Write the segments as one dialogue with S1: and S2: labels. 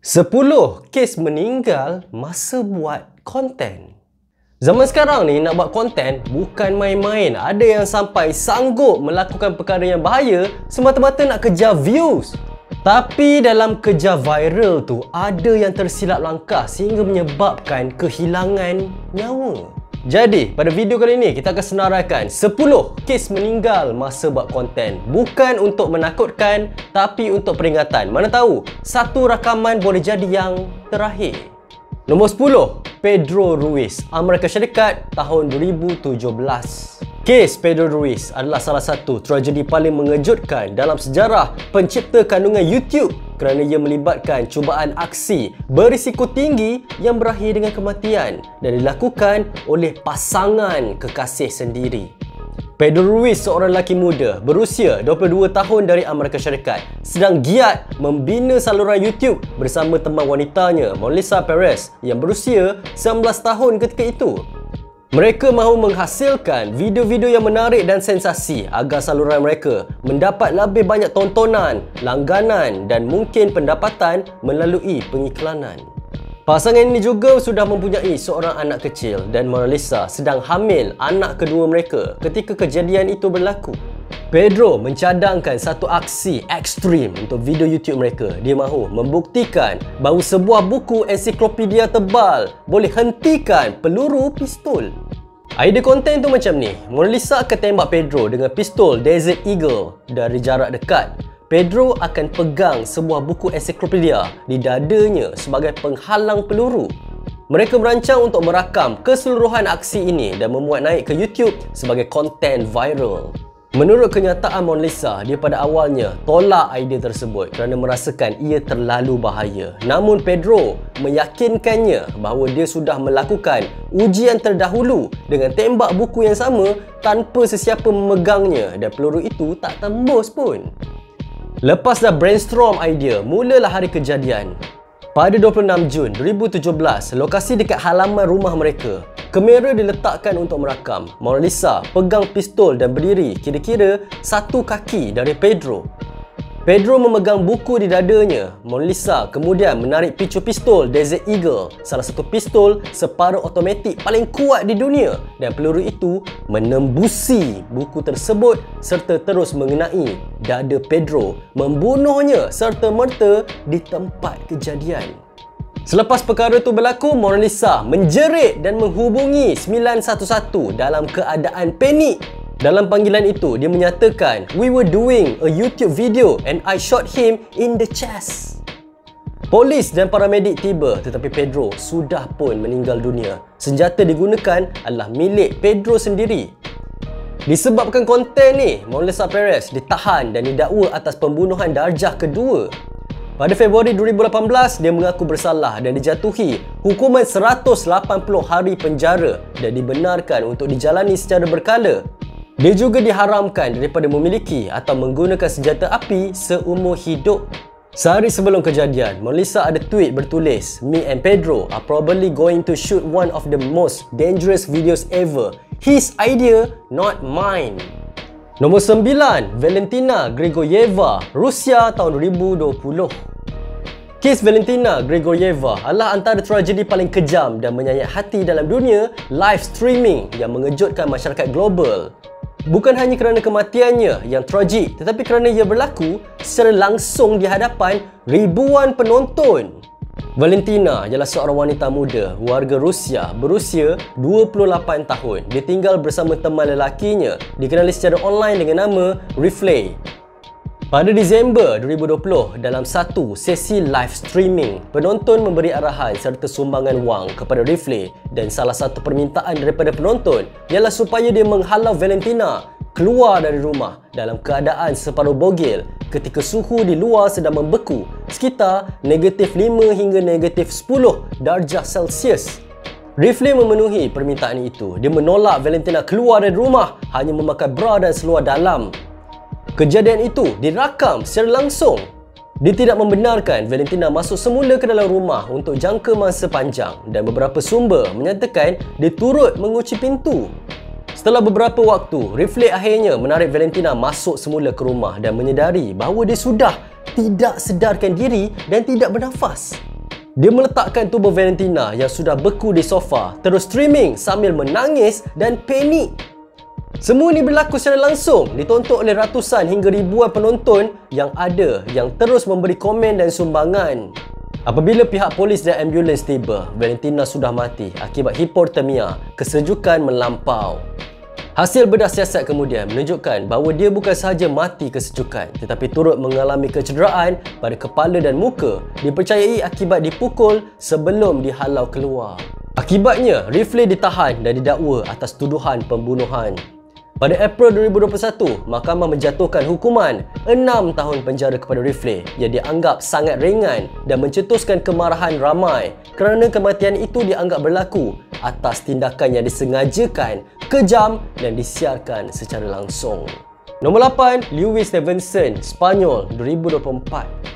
S1: 10 kes meninggal masa buat konten. Zaman sekarang ni nak buat konten bukan main-main. Ada yang sampai sanggup melakukan perkara yang bahaya semata-mata nak kejar views. Tapi dalam kejar viral tu ada yang tersilap langkah sehingga menyebabkan kehilangan nyawa. Jadi, pada video kali ini kita akan senaraikan 10 kes meninggal masa buat konten. Bukan untuk menakutkan, tapi untuk peringatan. Mana tahu, satu rakaman boleh jadi yang terakhir. Nombor 10, Pedro Ruiz, Amerika Syarikat, tahun 2017. Kes Pedro Ruiz adalah salah satu tragedi paling mengejutkan dalam sejarah pencipta kandungan YouTube kerana ia melibatkan cubaan aksi berisiko tinggi yang berakhir dengan kematian dan dilakukan oleh pasangan kekasih sendiri. Pedro Ruiz seorang lelaki muda berusia 22 tahun dari Amerika Syarikat sedang giat membina saluran YouTube bersama teman wanitanya Monalisa Perez yang berusia 19 tahun ketika itu. Mereka mahu menghasilkan video-video yang menarik dan sensasi agar saluran mereka mendapat lebih banyak tontonan, langganan dan mungkin pendapatan melalui pengiklanan. Pasangan ini juga sudah mempunyai seorang anak kecil dan Monalisa sedang hamil anak kedua mereka ketika kejadian itu berlaku. Pedro mencadangkan satu aksi ekstrim untuk video YouTube mereka. Dia mahu membuktikan bahawa sebuah buku ensiklopedia tebal boleh hentikan peluru pistol. Idea konten tu macam ni. Monalisa akan tembak Pedro dengan pistol Desert Eagle dari jarak dekat. Pedro akan pegang sebuah buku ensiklopedia di dadanya sebagai penghalang peluru. Mereka merancang untuk merakam keseluruhan aksi ini dan memuat naik ke YouTube sebagai konten viral. Menurut kenyataan Monalisa, dia pada awalnya tolak idea tersebut kerana merasakan ia terlalu bahaya. Namun Pedro meyakinkannya bahawa dia sudah melakukan ujian terdahulu dengan tembak buku yang sama tanpa sesiapa memegangnya dan peluru itu tak tembus pun. Lepas dah brainstorm idea, mulalah hari kejadian. Pada 26 Jun 2017, lokasi dekat halaman rumah mereka, kamera diletakkan untuk merakam. Monalisa pegang pistol dan berdiri kira-kira satu kaki dari Pedro. Pedro memegang buku di dadanya. Monalisa kemudian menarik picu pistol Desert Eagle, salah satu pistol separuh automatik paling kuat di dunia, dan peluru itu menembusi buku tersebut serta terus mengenai dada Pedro, membunuhnya serta-merta di tempat kejadian. Selepas perkara itu berlaku, Monalisa menjerit dan menghubungi 911 dalam keadaan panik. Dalam panggilan itu, dia menyatakan, "We were doing a YouTube video and I shot him in the chest." Polis dan paramedik tiba tetapi Pedro sudah pun meninggal dunia. Senjata digunakan adalah milik Pedro sendiri. Disebabkan konten ni, Monalisa Perez ditahan dan didakwa atas pembunuhan darjah kedua. Pada Februari 2018, dia mengaku bersalah dan dijatuhi hukuman 180 hari penjara dan dibenarkan untuk dijalani secara berkala. Dia juga diharamkan daripada memiliki atau menggunakan senjata api seumur hidup. Sehari sebelum kejadian, Monalisa ada tweet bertulis, "Me and Pedro are probably going to shoot one of the most dangerous videos ever. His idea, not mine." Nombor 9, Valentina Grigorieva, Rusia, tahun 2020. Kes Valentina Grigorieva adalah antara tragedi paling kejam dan menyayat hati dalam dunia live streaming yang mengejutkan masyarakat global. Bukan hanya kerana kematiannya yang tragik, tetapi kerana ia berlaku secara langsung di hadapan ribuan penonton. Valentina ialah seorang wanita muda warga Rusia berusia 28 tahun. Dia tinggal bersama teman lelakinya dikenali secara online dengan nama Reflay. Pada Disember 2020, dalam satu sesi live streaming, penonton memberi arahan serta sumbangan wang kepada Reflay dan salah satu permintaan daripada penonton ialah supaya dia menghalau Valentina keluar dari rumah dalam keadaan separuh bogel ketika suhu di luar sedang membeku sekitar -5 hingga -10 darjah Celsius. Reflay memenuhi permintaan itu. Dia menolak Valentina keluar dari rumah hanya memakai bra dan seluar dalam. Kejadian itu dirakam secara langsung. Dia tidak membenarkan Valentina masuk semula ke dalam rumah untuk jangka masa panjang dan beberapa sumber menyatakan dia turut mengunci pintu. Setelah beberapa waktu, Reflay akhirnya menarik Valentina masuk semula ke rumah dan menyedari bahawa dia sudah tidak sedarkan diri dan tidak bernafas. Dia meletakkan tubuh Valentina yang sudah beku di sofa terus streaming sambil menangis dan panik. Semua ini berlaku secara langsung, ditonton oleh ratusan hingga ribuan penonton yang ada yang terus memberi komen dan sumbangan. Apabila pihak polis dan ambulans tiba, Valentina sudah mati akibat hipotermia, kesejukan melampau. Hasil bedah siasat kemudian menunjukkan bahawa dia bukan sahaja mati kesejukan tetapi turut mengalami kecederaan pada kepala dan muka, dipercayai akibat dipukul sebelum dihalau keluar. Akibatnya, Rifley ditahan dan didakwa atas tuduhan pembunuhan. Pada April 2021, mahkamah menjatuhkan hukuman 6 tahun penjara kepada Rifley yang dianggap sangat ringan dan mencetuskan kemarahan ramai kerana kematian itu dianggap berlaku atas tindakan yang disengajakan, kejam dan disiarkan secara langsung. Nombor 8, Lewis Stevenson, Spanyol, 2024.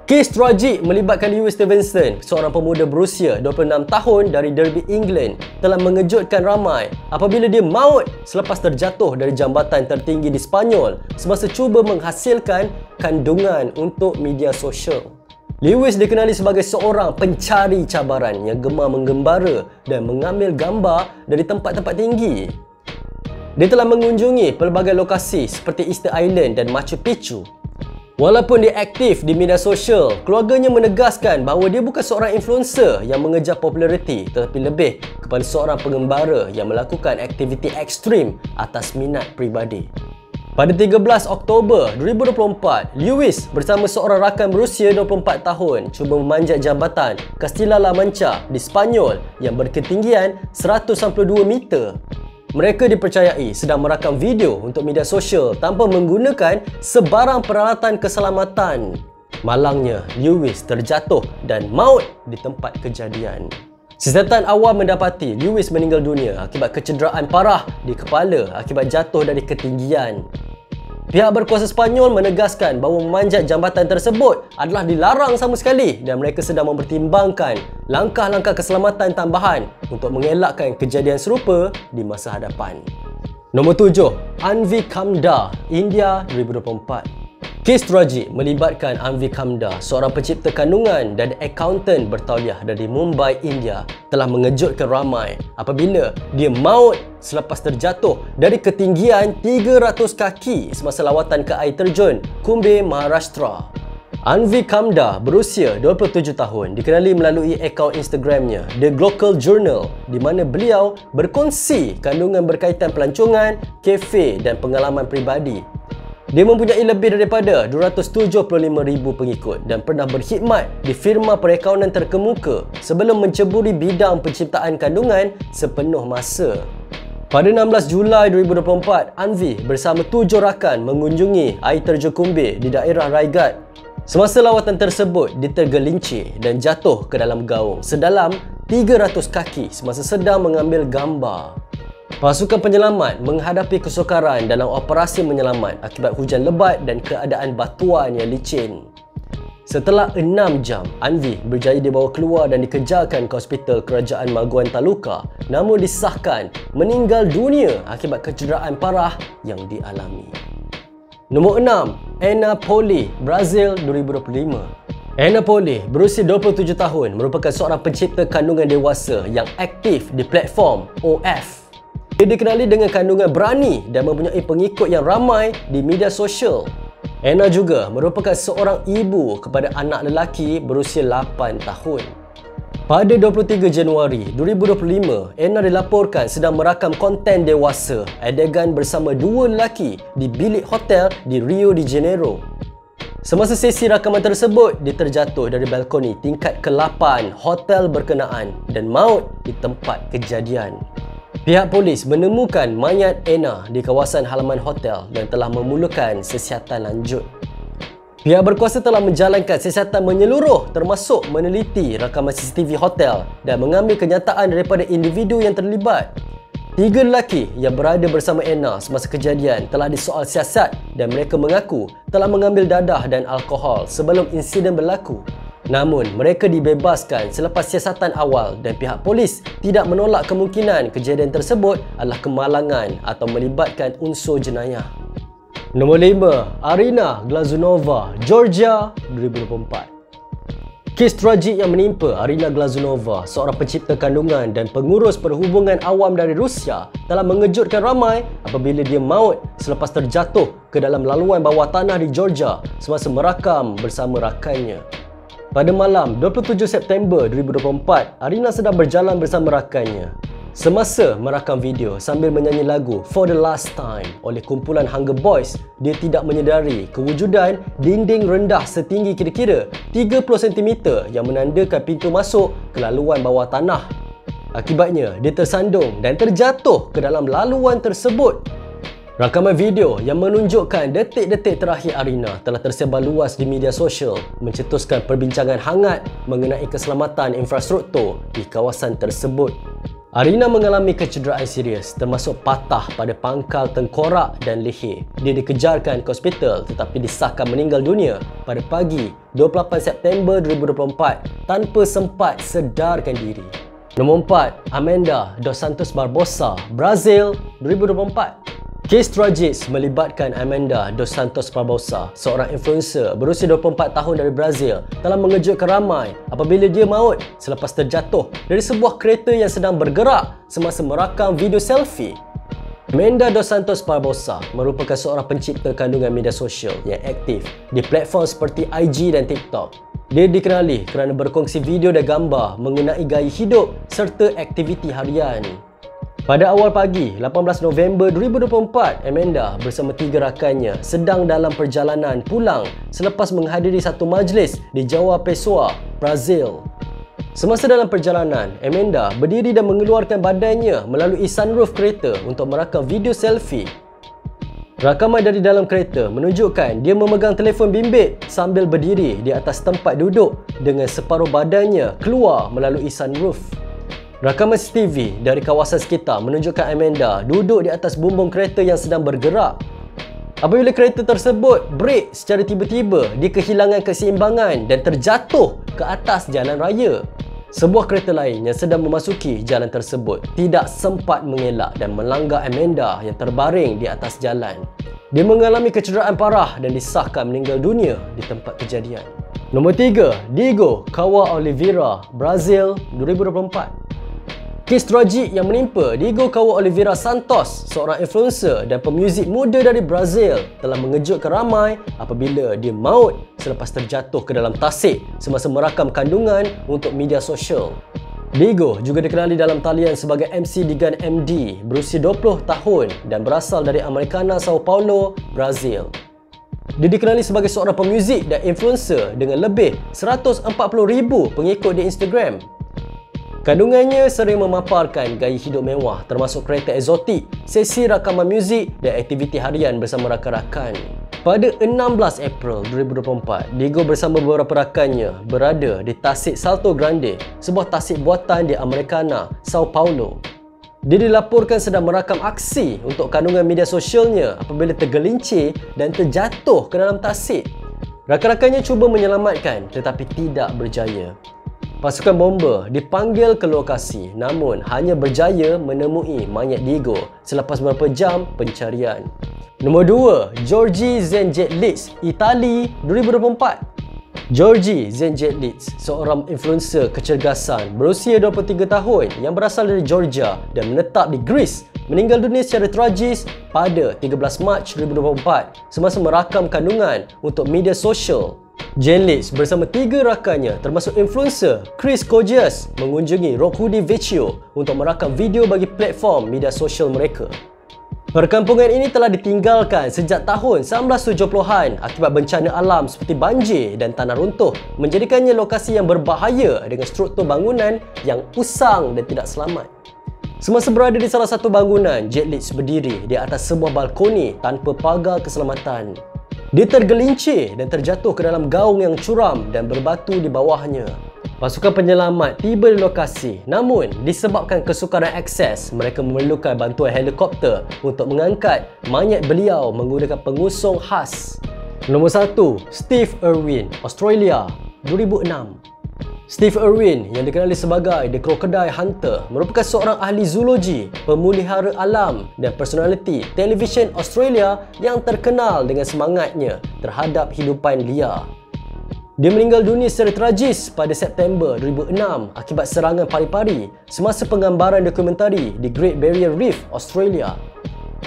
S1: Kes tragik melibatkan Lewis Stevenson, seorang pemuda berusia 26 tahun dari Derby, England, telah mengejutkan ramai apabila dia maut selepas terjatuh dari jambatan tertinggi di Spanyol semasa cuba menghasilkan kandungan untuk media sosial. Lewis dikenali sebagai seorang pencari cabaran yang gemar menggembara dan mengambil gambar dari tempat-tempat tinggi. Dia telah mengunjungi pelbagai lokasi seperti Easter Island dan Machu Picchu. Walaupun dia aktif di media sosial, keluarganya menegaskan bahawa dia bukan seorang influencer yang mengejar populariti tetapi lebih kepada seorang pengembara yang melakukan aktiviti ekstrim atas minat peribadi. Pada 13 Oktober 2024, Lewis bersama seorang rakan berusia 24 tahun cuba memanjat jambatan Castilla-La Mancha di Spanyol yang berketinggian 192 meter. Mereka dipercayai sedang merakam video untuk media sosial tanpa menggunakan sebarang peralatan keselamatan. Malangnya, Lewis terjatuh dan maut di tempat kejadian. Siasatan awal mendapati Lewis meninggal dunia akibat kecederaan parah di kepala akibat jatuh dari ketinggian. Pihak berkuasa Spanyol menegaskan bahawa memanjat jambatan tersebut adalah dilarang sama sekali dan mereka sedang mempertimbangkan langkah-langkah keselamatan tambahan untuk mengelakkan kejadian serupa di masa hadapan. Nombor 7, Anvi Kamdar, India, 2024. Kes tragik melibatkan Anvi Kamdar, seorang pencipta kandungan dan akaunten bertauliah dari Mumbai, India, telah mengejutkan ramai apabila dia maut selepas terjatuh dari ketinggian 300 kaki semasa lawatan ke air terjun Kumbh, Maharashtra. Anvi Kamdar berusia 27 tahun dikenali melalui akaun Instagramnya The Local Journal di mana beliau berkongsi kandungan berkaitan pelancongan, kafe dan pengalaman peribadi. Dia mempunyai lebih daripada 275,000 pengikut dan pernah berkhidmat di firma perakaunan terkemuka sebelum menceburi bidang penciptaan kandungan sepenuh masa. Pada 16 Julai 2024, Anvi bersama 7 rakan mengunjungi air terjun Kumbh di daerah Raigad. Semasa lawatan tersebut, dia tergelincir dan jatuh ke dalam gaung sedalam 300 kaki semasa sedang mengambil gambar. Pasukan penyelamat menghadapi kesukaran dalam operasi menyelamat akibat hujan lebat dan keadaan batuan yang licin. Setelah 6 jam, Anvi berjaya dibawa keluar dan dikejarkan ke Hospital Kerajaan Maguan Taluka, namun disahkan meninggal dunia akibat kecederaan parah yang dialami. Nombor 6, Ana Poli, Brazil, 2025. Ana Poli berusia 27 tahun merupakan seorang pencipta kandungan dewasa yang aktif di platform OF. Dia dikenali dengan kandungan berani dan mempunyai pengikut yang ramai di media sosial. Ana juga merupakan seorang ibu kepada anak lelaki berusia 8 tahun. Pada 23 Januari 2025, Ana dilaporkan sedang merakam konten dewasa adegan bersama 2 lelaki di bilik hotel di Rio de Janeiro. Semasa sesi rakaman tersebut, dia terjatuh dari balkoni tingkat ke-8 hotel berkenaan dan maut di tempat kejadian. Pihak polis menemukan mayat Ana di kawasan halaman hotel dan telah memulakan siasatan lanjut. Pihak berkuasa telah menjalankan siasatan menyeluruh termasuk meneliti rakaman CCTV hotel dan mengambil kenyataan daripada individu yang terlibat. 3 lelaki yang berada bersama Ana semasa kejadian telah disoal siasat dan mereka mengaku telah mengambil dadah dan alkohol sebelum insiden berlaku. Namun, mereka dibebaskan selepas siasatan awal dan pihak polis tidak menolak kemungkinan kejadian tersebut adalah kemalangan atau melibatkan unsur jenayah. Nombor 5, Arina Glazunova, Georgia, 2024. Kes tragik yang menimpa Arina Glazunova, seorang pencipta kandungan dan pengurus perhubungan awam dari Rusia, telah mengejutkan ramai apabila dia maut selepas terjatuh ke dalam laluan bawah tanah di Georgia semasa merakam bersama rakannya. Pada malam 27 September 2024, Arina sedang berjalan bersama rakannya. Semasa merakam video sambil menyanyi lagu For the Last Time oleh kumpulan Hunger Boys, dia tidak menyedari kewujudan dinding rendah setinggi kira-kira 30 cm yang menandakan pintu masuk ke laluan bawah tanah. Akibatnya, dia tersandung dan terjatuh ke dalam laluan tersebut. Rakaman video yang menunjukkan detik-detik terakhir Arina telah tersebar luas di media sosial, mencetuskan perbincangan hangat mengenai keselamatan infrastruktur di kawasan tersebut. Arina mengalami kecederaan serius termasuk patah pada pangkal tengkorak dan leher. Dia dikejarkan ke hospital tetapi disahkan meninggal dunia pada pagi 28 September 2024 tanpa sempat sedarkan diri. Nombor 4, Amanda dos Santos Barbosa, Brazil 2024. Kes tragis melibatkan Amanda dos Santos Barbosa, seorang influencer berusia 24 tahun dari Brazil, telah mengejutkan ramai apabila dia maut selepas terjatuh dari sebuah kereta yang sedang bergerak semasa merakam video selfie. Amanda dos Santos Barbosa merupakan seorang pencipta kandungan media sosial yang aktif di platform seperti IG dan TikTok. Dia dikenali kerana berkongsi video dan gambar mengenai gaya hidup serta aktiviti harian. Pada awal pagi 18 November 2024, Amanda bersama 3 rakannya sedang dalam perjalanan pulang selepas menghadiri satu majlis di João Pessoa, Brazil. Semasa dalam perjalanan, Amanda berdiri dan mengeluarkan badannya melalui sunroof kereta untuk merakam video selfie. Rakaman dari dalam kereta menunjukkan dia memegang telefon bimbit sambil berdiri di atas tempat duduk dengan separuh badannya keluar melalui sunroof. Rakaman CCTV dari kawasan sekitar menunjukkan Amanda duduk di atas bumbung kereta yang sedang bergerak. Apabila kereta tersebut brek secara tiba-tiba, dia kehilangan keseimbangan dan terjatuh ke atas jalan raya. Sebuah kereta lain yang sedang memasuki jalan tersebut tidak sempat mengelak dan melanggar Amanda yang terbaring di atas jalan. Dia mengalami kecederaan parah dan disahkan meninggal dunia di tempat kejadian. Nombor 3, Diego Kawa Oliveira, Brazil 2024. Kes tragik yang menimpa Diego Kawa Oliveira Santos, seorang influencer dan pemuzik muda dari Brazil, telah mengejutkan ramai apabila dia maut selepas terjatuh ke dalam tasik semasa merakam kandungan untuk media sosial. Diego juga dikenali dalam talian sebagai MC Digan MD, berusia 20 tahun dan berasal dari Americana, Sao Paulo, Brazil. Dia dikenali sebagai seorang pemuzik dan influencer dengan lebih 140,000 pengikut di Instagram. Kandungannya sering memaparkan gaya hidup mewah termasuk kereta eksotik, sesi rakaman muzik dan aktiviti harian bersama rakan-rakan. Pada 16 April 2024, Diego bersama beberapa rakannya berada di tasik Salto Grande, sebuah tasik buatan di Americana, Sao Paulo. Dia dilaporkan sedang merakam aksi untuk kandungan media sosialnya apabila tergelincir dan terjatuh ke dalam tasik. Rakan-rakannya cuba menyelamatkan tetapi tidak berjaya. Pasukan bomba dipanggil ke lokasi namun hanya berjaya menemui mayat Diego selepas beberapa jam pencarian. Nombor 2, Giorgi Zengetlits, Itali 2024. Giorgi Zengetlits, seorang influencer kecergasan berusia 23 tahun yang berasal dari Georgia dan menetap di Greece, meninggal dunia secara tragis pada 13 Mac 2024 semasa merakam kandungan untuk media sosial. Zengetlits bersama 3 rakannya termasuk influencer Chris Kojias mengunjungi Rokudi Vecchio untuk merakam video bagi platform media sosial mereka. Perkampungan ini telah ditinggalkan sejak tahun 1970-an akibat bencana alam seperti banjir dan tanah runtuh, menjadikannya lokasi yang berbahaya dengan struktur bangunan yang usang dan tidak selamat. Semasa berada di salah satu bangunan, Zengetlits berdiri di atas sebuah balkoni tanpa pagar keselamatan. Dia tergelincir dan terjatuh ke dalam gaung yang curam dan berbatu di bawahnya. Pasukan penyelamat tiba di lokasi, namun disebabkan kesukaran akses, mereka memerlukan bantuan helikopter untuk mengangkat mayat beliau menggunakan pengusung khas. Nombor 1, Steve Irwin, Australia 2006. Steve Irwin yang dikenali sebagai The Crocodile Hunter merupakan seorang ahli zoologi, pemelihara alam dan personaliti televisyen Australia yang terkenal dengan semangatnya terhadap hidupan liar. Dia meninggal dunia secara tragis pada September 2006 akibat serangan pari-pari semasa penggambaran dokumentari di Great Barrier Reef, Australia.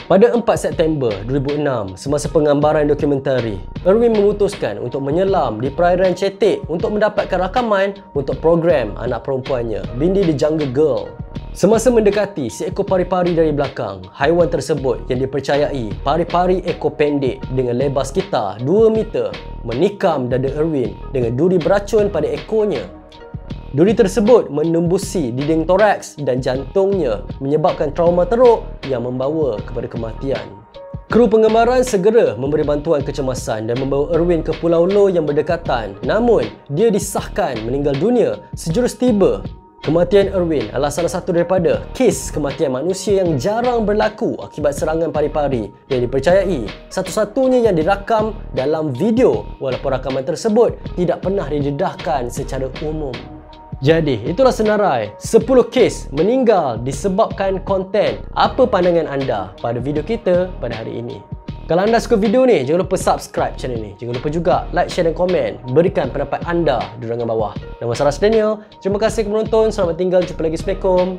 S1: Pada 4 September 2006, semasa penggambaran dokumentari, Irwin memutuskan untuk menyelam di perairan Chetek untuk mendapatkan rakaman untuk program anak perempuannya, Bindi the Jungle Girl. Semasa mendekati seekor pari-pari dari belakang, haiwan tersebut yang dipercayai pari-pari ekor pendek dengan lebar sekitar 2 meter menikam dada Irwin dengan duri beracun pada ekornya. Duri tersebut menembusi dinding toraks dan jantungnya menyebabkan trauma teruk yang membawa kepada kematian. Kru penggambaran segera memberi bantuan kecemasan dan membawa Irwin ke Pulau Low yang berdekatan, namun dia disahkan meninggal dunia sejurus tiba. Kematian Irwin adalah salah satu daripada kes kematian manusia yang jarang berlaku akibat serangan pari-pari yang dipercayai satu-satunya yang dirakam dalam video, walaupun rakaman tersebut tidak pernah didedahkan secara umum. Jadi, itulah senarai 10 kes meninggal disebabkan konten. Apa pandangan anda pada video kita pada hari ini? Kalau anda suka video ni, jangan lupa subscribe channel ni. Jangan lupa juga like, share dan komen. Berikan pendapat anda di ruangan bawah. Nama saya Daniel. Terima kasih kerana menonton. Selamat tinggal. Jumpa lagi. Assalamualaikum.